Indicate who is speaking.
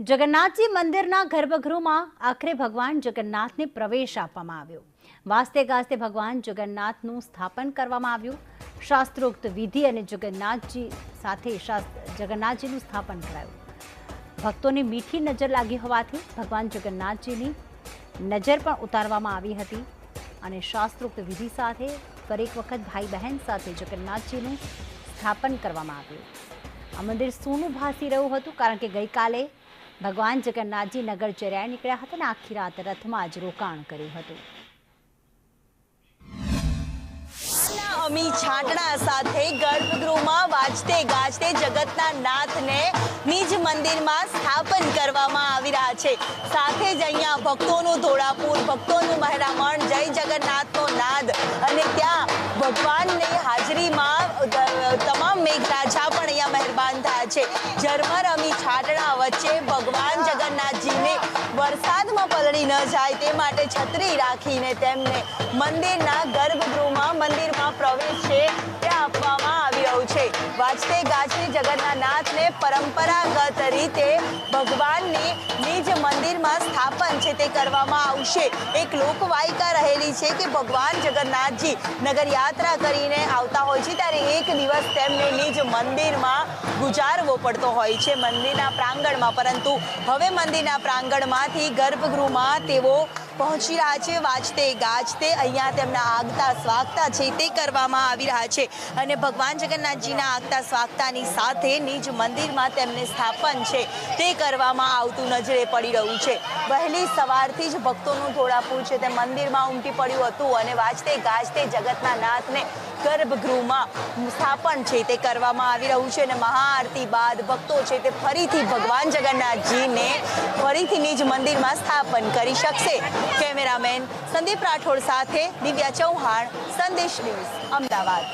Speaker 1: જગન્નાથજી મંદિરના ગર્ભગૃહમાં આખરે ભગવાન જગન્નાથને પ્રવેશ આપવામાં આવ્યો। વાસ્તે ગાસ્તે ભગવાન જગન્નાથનું સ્થાપન કરવામાં આવ્યું। શાસ્ત્રોક્ત વિધિ અને જગન્નાથજીનું સ્થાપન કરાયું। ભક્તોની મીઠી નજર લાગી હોવાથી ભગવાન જગન્નાથજીની નજર પણ ઉતારવામાં આવી હતી અને શાસ્ત્રોક્ત વિધિ સાથે ફરી એક વખત ભાઈ બહેન સાથે જગન્નાથજીનું સ્થાપન કરવામાં આવ્યું। આ મંદિર સોનું ભાસી રહ્યું હતું કારણ કે ગઈકાલે ભગવાન જગન્નાથજી નગરચર્યાએ નીકળ્યા હતા અને આખી રાત રથમાં જ રોકાણ કર્યું હતું।
Speaker 2: અમી છાંટણા સાથે ગર્ભગૃહમાં વાજતે ગાજતે જગતના નાથને નિજ મંદિરમાં સ્થાપન કરવામાં આવી રહ્યા છે। સાથે જ અહીંયા ભક્તોનું ધોળાપુર, ભક્તોનું મહેરામણ, જય જગન્નાથનો નાદ અને ત્યાં ભગવાનની હાજરીમાં તમામ મેઘરાજા પણ અહીંયા મહેરબાન થયા છે। ઝરમર અમી છાંટણા વચ્ચે ભગવાન જગન્નાથજીને વરસાદમાં પલળી ન જાય તે માટે છત્રી રાખીને તેમને મંદિરના ગર્ભગૃહમાં મંદિરમાં પ્રવેશ છે તે આપવામાં આવી રહ્યું છે। વાજતે ગાજતે જગન્નાથ નાથને પરંપરાગત રીતે ભગવાનની નિજ મંદિરમાં સ્થાપન છે તે કરવામાં આવશે। એક લોકવાયકા રહેલી છે કે ભગવાન જગન્નાથજી નગર યાત્રા કરીને આવતા હોય છે ત્યારે એક દિવસ તેમને નિજ મંદિરમાં ગુજારવો પડતો હોય છે મંદિરના પ્રાંગણમાં, પરંતુ હવે મંદિરના પ્રાંગણમાંથી ગર્ભગૃહમાં તેઓ પહોંચી રહ્યા છે। વાજતે ગાજતે અહીંયા તેમના આગતા સ્વાગતા છે તે કરવામાં આવી રહ્યા છે અને ભગવાન જગન્નાથજીના આગતા સ્વાગતાની સાથે નિજ મંદિરમાં તેમને સ્થાપન છે તે કરવામાં આવતું નજરે પડી રહ્યું છે। વહેલી સવારથી જ ભક્તોનું ધોળાપુર છે તે મંદિરમાં ઉમટી પડ્યું હતું અને વાજતે ગાજતે જગતના નાથને ગર્ભગૃહમાં સ્થાપન છે તે કરવામાં આવી રહ્યું છે અને મહાઆરતી બાદ ભક્તો છે તે ફરીથી ભગવાન જગન્નાથજીને ફરીથી નિજ મંદિરમાં સ્થાપન કરી શકશે। કેમેરામેન સંદીપ રાઠોડ સાથે દિવ્યા ચૌહાણ, સંદેશ ન્યૂઝ, અમદાવાદ।